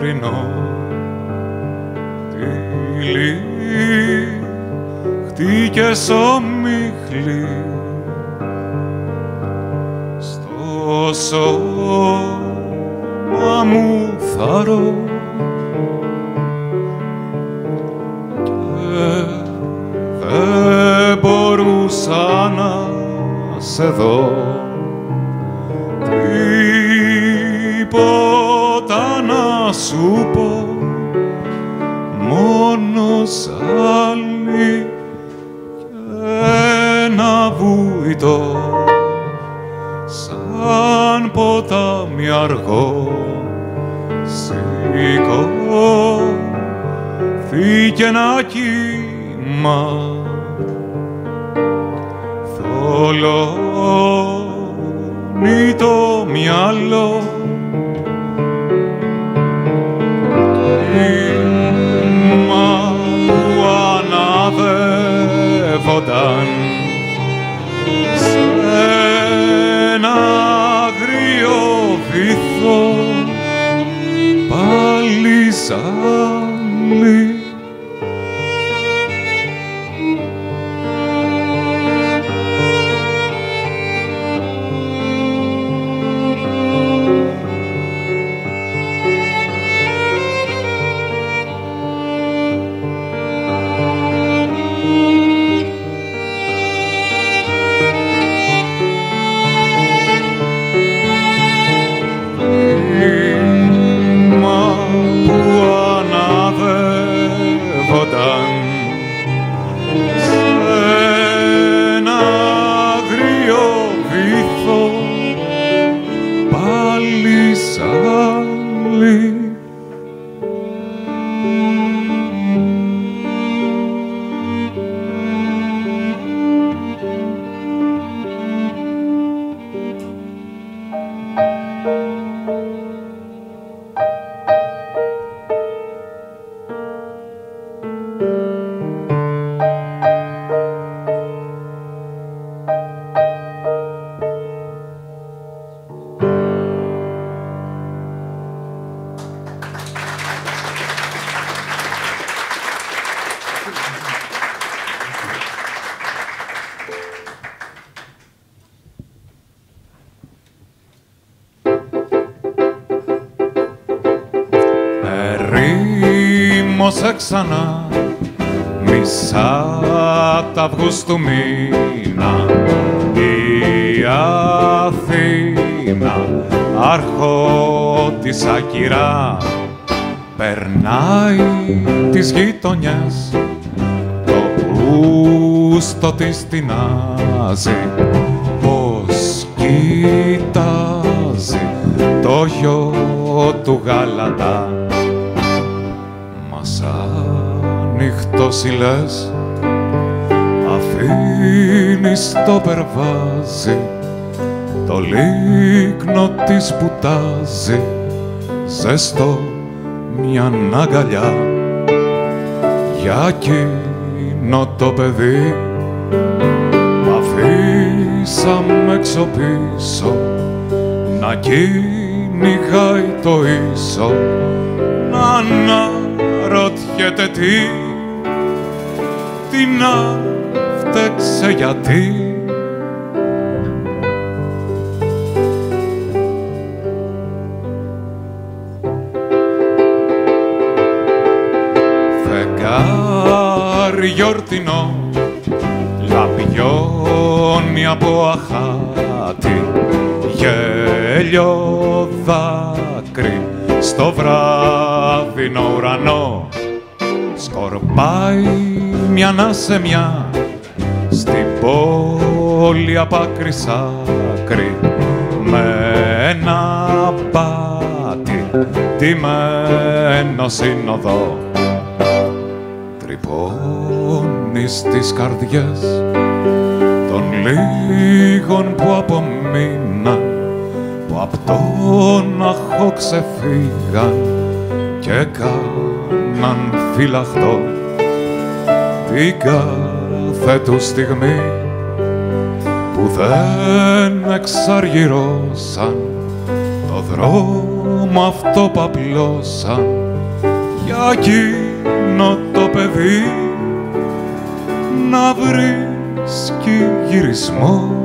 κρινώ τυλί χτήκες ομίχλη στο σώμα μου θαρώ και δεν μπορούσα να σε δω τίποτα να σου πω μόνο σ' άλλη και ένα βουητό σαν ποτάμι αργό σηκώθηκε ένα κύμα θολώνει το μυαλό κύμα που αναδεύονταν σε ένα αγρίο βυθό πάλι σ' άλλη. Ρήμωσα ξανά μισά τα Αυγούστου μήνα η Αθήνα αρχότησα κυρά περνάει τις γειτονιές το γούστο της τεινάζει πως κοιτάζει το γιο του Γαλατά. Ανοιχτός λες, αφήνεις το περβάζι, το λίκνο της πουτάζει, ζεστό μια αγκαλιά για εκείνο το παιδί. Αφήσαμε έξω πίσω να κυνηγάει το ίσο, να ρωτιέται τι να φταίξε γιατί. Φεγγάρι γιορτινό λαμπιώνει από αχάτι, γέλιο δάκρυ στο βράδινο ουρανό. Σκορπάει μια ανασεμιά στην πόλη απ' άκρη σ' άκρη με ένα πάτη ντυμένο σύνοδο. Τρυπώνει στις καρδιές των λίγων που απομείναν, που απ' τον αχώ ξεφύγαν και έκαναν φυλαχτό την κάθε του στιγμή που δεν εξαργυρώσαν το δρόμο μου αυτό παπλώσαν για εκείνο το παιδί να βρίσκει γυρισμό.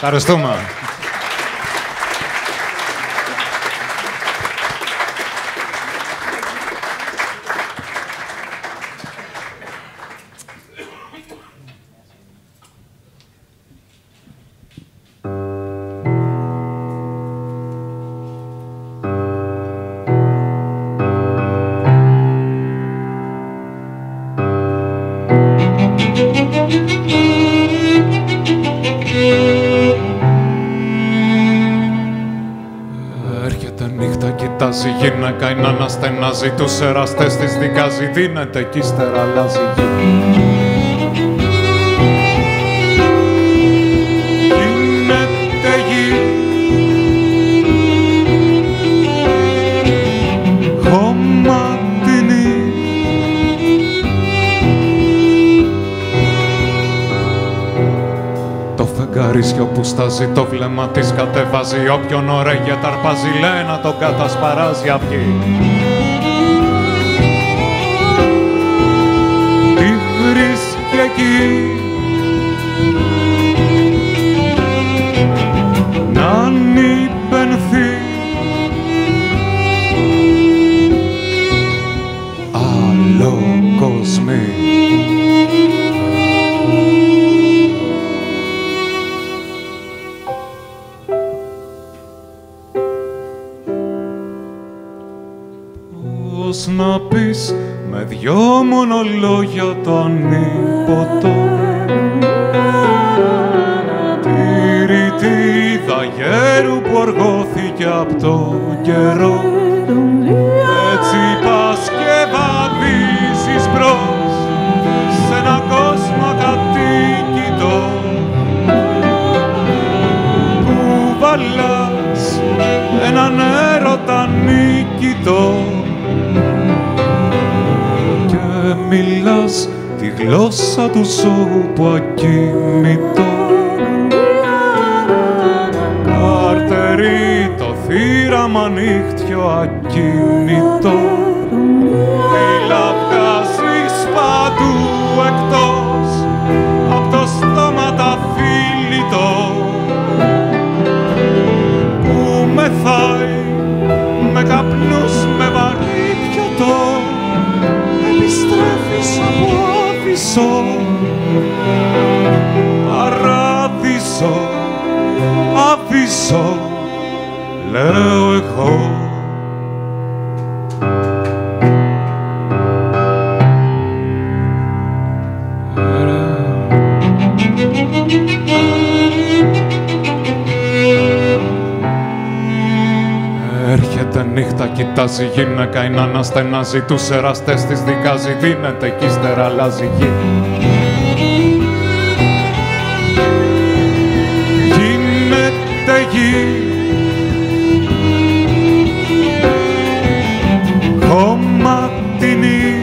Ευχαριστούμε. Κοιτάζει γυναίκα, είναι αναστενάζει τους εραστές της δικάζει, δίνεται κι ύστερα αλλάζει γη. Γίνεται γη χωματινή. Το φεγγαρίσιο που στάζει το βλέμμα της κατεβάζει, όποιον ωραίγεται αρπάζει, λέει να τον κατασπαράζει αυγή. Τι βρίσκει εκεί να ανυπενθεί, άλλο κόσμι. Πώς να πεις με δυο μόνο λόγια το ανίποτο, τη ρητίδα γέρου που οργώθηκε απ' το καιρό. Έτσι πας και βαδίζεις μπρος σ' ένα κόσμο κατοίκητο που βαλάς έναν έρωτα νίκητο και μιλάς τη γλώσσα του ζώου που ακίνητο. Καρτερεί το θύραμα νύχτιο ακίνητο, φύλλα βγάζεις παντού εκτός απ' το στόμα τα φίλητο που μεθάει με καπνούς με βαρύ πιωτό. Επιστρέφεις από άβυσσο, παράδεισο, άβυσσο, λέω εγώ. Έρχεται νύχτα, κοιτάζει γυναίκα, είναι αναστενάζει τους εραστές της δικάζει, δίνεται κι ύστερα αλλάζει γη. Γίνεται γη χωματινή,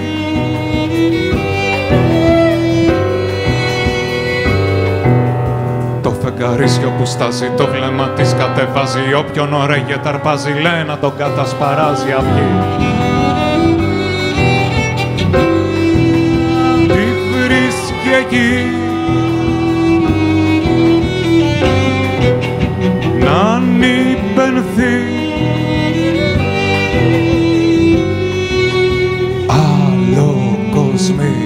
το φεγγαρίσιο που στάζει το βλέμμα της κατεβάζει, όποιον ωραίγεται αρπάζει, λέει να τον κατασπαράζει αυγή. εκεί να νυπενθεί άλλο κόσμι.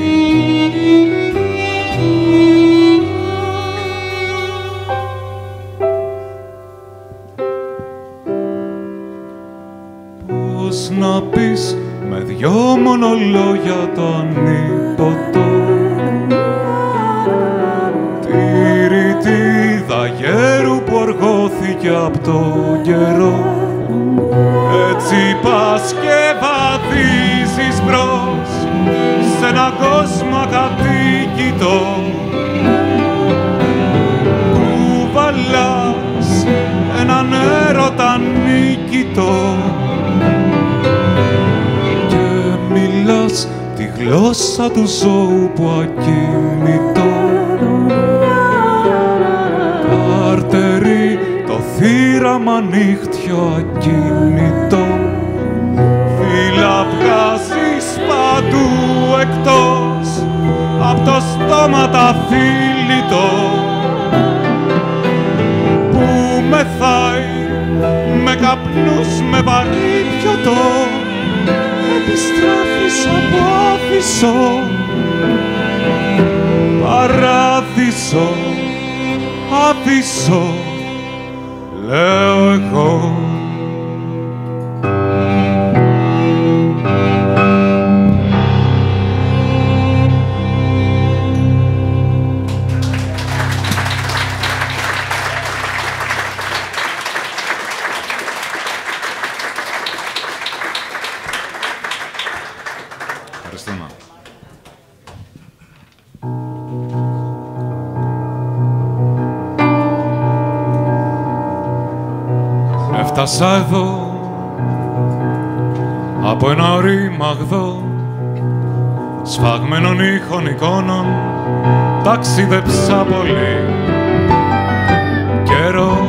Πώς να πεις με δυο μόνο λόγια το ανίποτο, τη ρητίδα γέρου που οργώθηκε απ' το καιρό. Έτσι πας και βαδίζεις μπρος σ' έναν κόσμο ακατοίκητο, κουβαλάς έναν έρωτα νίκητο και μιλάς τη γλώσσα του ζώου που ακίνητο καρτερεί το θύραμα νύχτιο ακίνητο. Φύλλα βγάζεις παντού εκτός απ' το στόμα τα θύλητο που μεθάει με καπνούς με βαρύ πιωτό. Επιστρέφεις από άδεισο παράδεισο, άδεισο λέω εγώ. Ευχαριστούμε. Έφτασα εδώ από ένα ορίμαγδο σφαγμένων ήχων εικόνων, ταξίδεψα πολύ καιρό.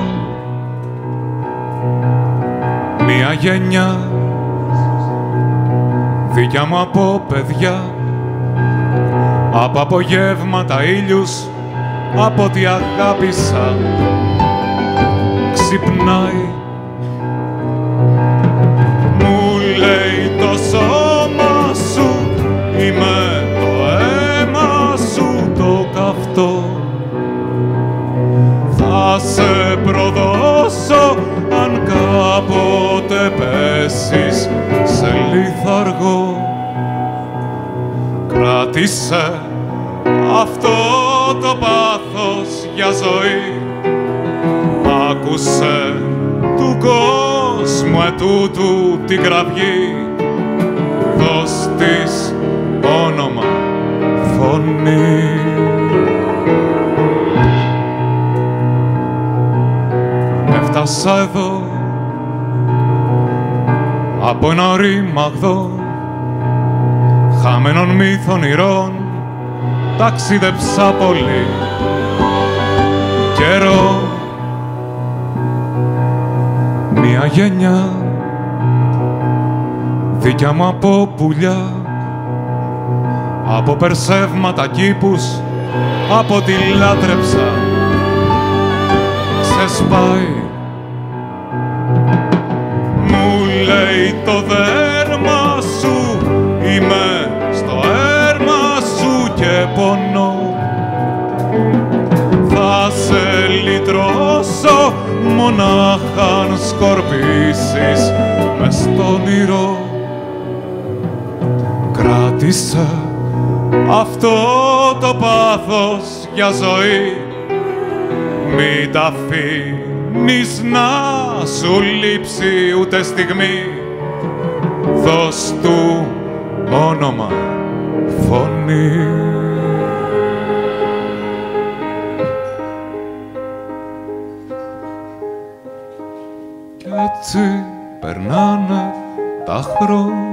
Μια γενιά δικιά μου από παιδιά, από απογεύματα ήλιους, από ό,τι αγάπησα ξυπνάει. Μου λέει το σώμα σου, είμαι το αίμα σου το καυτό. Θα σε προδώσω αν κάποτε πέσεις σε λιθαργό. Κράτησε αυτό το πάθος για ζωή. Άκουσε του κόσμου ετούτου την κραυγή. Δώσ' της όνομα, φωνή. Έφτασα εδώ από ένα ορίμαγδο χαμένων μύθων ηρών, ταξίδεψα πολύ καιρό. Μια γενιά δικιά μου από πουλιά, από περσεύματα κήπους, από τη λάτρεψα ξεσπάει. Μου λέει το δέρμα σου, είμαι στο έρμα σου και πονώ. Θα σε λυτρώσω μονάχα αν σκορπίσεις μες στον ήρω. Κράτησε αυτό το πάθος για ζωή. Μη τα αφήνεις να σου λείψει ούτε στιγμή. Δώσ' του όνομα, φωνή. Κι έτσι περνάνε τα χρόνια.